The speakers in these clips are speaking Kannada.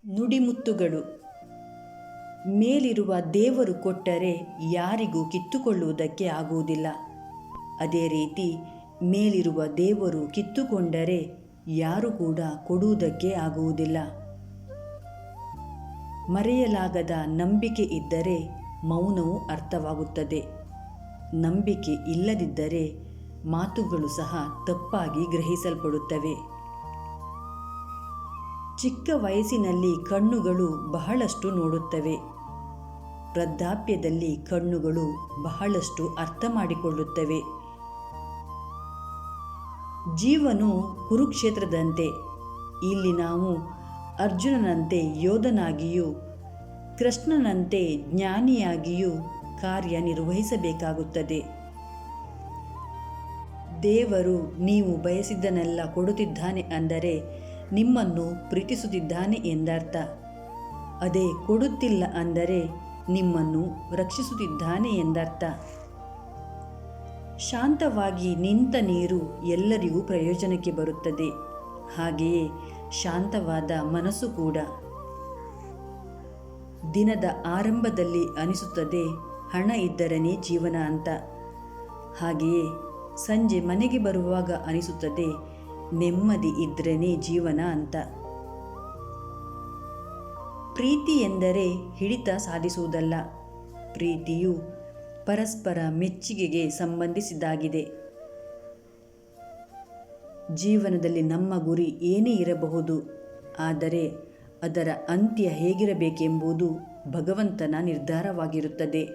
ನುಡಿಮುತ್ತುಗಳು. ಮೇಲಿರುವ ದೇವರು ಕೊಟ್ಟರೆ ಯಾರಿಗೂ ಕಿತ್ತುಕೊಳ್ಳುವುದಕ್ಕೆ ಆಗುವುದಿಲ್ಲ. ಅದೇ ರೀತಿ ಮೇಲಿರುವ ದೇವರು ಕಿತ್ತುಕೊಂಡರೆ ಯಾರು ಕೂಡ ಕೊಡುವುದಕ್ಕೆ ಆಗುವುದಿಲ್ಲ. ಮರೆಯಲಾಗದ ನಂಬಿಕೆ ಇದ್ದರೆ ಮೌನವು ಅರ್ಥವಾಗುತ್ತದೆ. ನಂಬಿಕೆ ಇಲ್ಲದಿದ್ದರೆ ಮಾತುಗಳು ಸಹ ತಪ್ಪಾಗಿ ಗ್ರಹಿಸಲ್ಪಡುತ್ತವೆ. ಚಿಕ್ಕ ವಯಸ್ಸಿನಲ್ಲಿ ಕಣ್ಣುಗಳು ಬಹಳಷ್ಟು ನೋಡುತ್ತವೆ. ವೃದ್ಧಾಪ್ಯದಲ್ಲಿ ಕಣ್ಣುಗಳು ಬಹಳಷ್ಟು ಅರ್ಥ ಮಾಡಿಕೊಳ್ಳುತ್ತವೆ. ಜೀವನು ಕುರುಕ್ಷೇತ್ರದಂತೆ. ಇಲ್ಲಿ ನಾವು ಅರ್ಜುನನಂತೆ ಯೋಧನಾಗಿಯೂ ಕೃಷ್ಣನಂತೆ ಜ್ಞಾನಿಯಾಗಿಯೂ ಕಾರ್ಯನಿರ್ವಹಿಸಬೇಕಾಗುತ್ತದೆ. ದೇವರು ನೀವು ಬಯಸಿದ್ದನ್ನೆಲ್ಲ ಕೊಡುತ್ತಿದ್ದಾನೆ ಅಂದರೆ ನಿಮ್ಮನ್ನು ಪ್ರೀತಿಸುತ್ತಿದ್ದಾನೆ ಎಂದರ್ಥ. ಅದೇ ಕೊಡುತ್ತಿಲ್ಲ ಅಂದರೆ ನಿಮ್ಮನ್ನು ರಕ್ಷಿಸುತ್ತಿದ್ದಾನೆ ಎಂದರ್ಥ. ಶಾಂತವಾಗಿ ನಿಂತ ನೀರು ಎಲ್ಲರಿಗೂ ಪ್ರಯೋಜನಕ್ಕೆ ಬರುತ್ತದೆ. ಹಾಗೆಯೇ ಶಾಂತವಾದ ಮನಸ್ಸು ಕೂಡ. ದಿನದ ಆರಂಭದಲ್ಲಿ ಅನಿಸುತ್ತದೆ ಹಣ ಇದ್ದರನೇ ಜೀವನ ಅಂತ. ಹಾಗೆಯೇ ಸಂಜೆ ಮನೆಗೆ ಬರುವಾಗ ಅನಿಸುತ್ತದೆ ನೆಮ್ಮದಿ ಇದ್ರೇ ಜೀವನ ಅಂತ. ಪ್ರೀತಿ ಎಂದರೆ ಹಿಡಿತ ಸಾಧಿಸುವುದಲ್ಲ. ಪ್ರೀತಿಯು ಪರಸ್ಪರ ಮೆಚ್ಚುಗೆಗೆ ಸಂಬಂಧಿಸಿದ್ದಾಗಿದೆ. ಜೀವನದಲ್ಲಿ ನಮ್ಮ ಗುರಿ ಏನೇ ಇರಬಹುದು, ಆದರೆ ಅದರ ಅಂತ್ಯ ಹೇಗಿರಬೇಕೆಂಬುದು ಭಗವಂತನ ನಿರ್ಧಾರವಾಗಿರುತ್ತದೆ.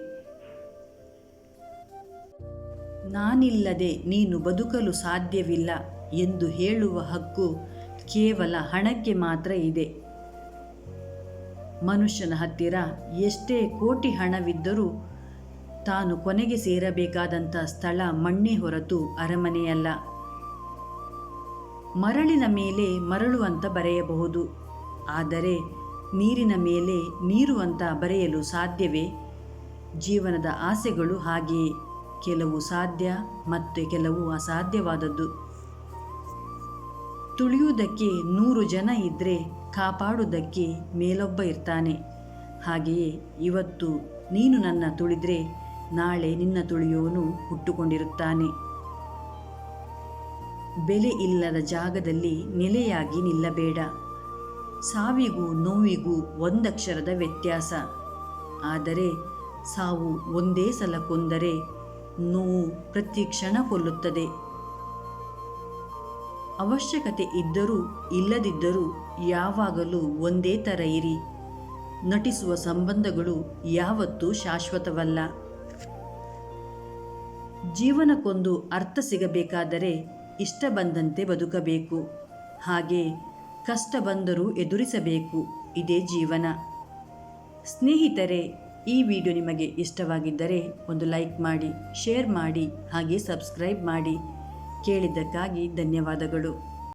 ನಾನಿಲ್ಲದೆ ನೀನು ಬದುಕಲು ಸಾಧ್ಯವಿಲ್ಲ ಎಂದು ಹೇಳುವ ಹಕ್ಕು ಕೇವಲ ಹಣಕ್ಕೆ ಮಾತ್ರ ಇದೆ. ಮನುಷ್ಯನ ಹತ್ತಿರ ಎಷ್ಟೇ ಕೋಟಿ ಹಣವಿದ್ದರೂ ತಾನು ಕೊನೆಗೆ ಸೇರಬೇಕಾದಂಥ ಸ್ಥಳ ಮಣ್ಣೇ ಹೊರತು ಅರಮನೆಯಲ್ಲ. ಮರಳಿನ ಮೇಲೆ ಮರಳು ಅಂತ ಬರೆಯಬಹುದು, ಆದರೆ ನೀರಿನ ಮೇಲೆ ನೀರು ಅಂತ ಬರೆಯಲು ಸಾಧ್ಯವೇ? ಜೀವನದ ಆಸೆಗಳು ಹಾಗೆಯೇ, ಕೆಲವು ಸಾಧ್ಯ ಮತ್ತು ಕೆಲವು ಅಸಾಧ್ಯವಾದದ್ದು. ತುಳಿಯುವುದಕ್ಕೆ 100 ಜನ ಇದ್ದರೆ ಕಾಪಾಡುವುದಕ್ಕೆ ಮೇಲೊಬ್ಬ ಇರ್ತಾನೆ. ಹಾಗೆಯೇ ಇವತ್ತು ನೀನು ನನ್ನ ತುಳಿದ್ರೆ ನಾಳೆ ನಿನ್ನ ತುಳಿಯೋನು ಹುಟ್ಟುಕೊಂಡಿರುತ್ತಾನೆ. ಬೆಲೆ ಇಲ್ಲದ ಜಾಗದಲ್ಲಿ ನೆಲೆಯಾಗಿ ನಿಲ್ಲಬೇಡ. ಸಾವಿಗೂ ನೋವಿಗೂ ಒಂದಕ್ಷರದ ವ್ಯತ್ಯಾಸ. ಆದರೆ ಸಾವು ಒಂದೇ ಸಲ ಕೊಂದರೆ ನೋವು ಪ್ರತಿ ಕ್ಷಣ ಕೊಲ್ಲುತ್ತದೆ. ಅವಶ್ಯಕತೆ ಇದ್ದರೂ ಇಲ್ಲದಿದ್ದರೂ ಯಾವಾಗಲೂ ಒಂದೇ ಥರ ಇರಿ. ನಟಿಸುವ ಸಂಬಂಧಗಳು ಯಾವತ್ತೂ ಶಾಶ್ವತವಲ್ಲ. ಜೀವನಕ್ಕೊಂದು ಅರ್ಥ ಸಿಗಬೇಕಾದರೆ ಇಷ್ಟ ಬಂದಂತೆ ಬದುಕಬೇಕು. ಹಾಗೆ ಕಷ್ಟ ಬಂದರೂ ಎದುರಿಸಬೇಕು. ಇದೇ ಜೀವನ. ಸ್ನೇಹಿತರೆ, ಈ ವಿಡಿಯೋ ನಿಮಗೆ ಇಷ್ಟವಾಗಿದ್ದರೆ ಒಂದು ಲೈಕ್ ಮಾಡಿ, ಶೇರ್ ಮಾಡಿ, ಹಾಗೆ ಸಬ್ಸ್ಕ್ರೈಬ್ ಮಾಡಿ. ಕೇಳಿದ್ದಕ್ಕಾಗಿ ಧನ್ಯವಾದಗಳು.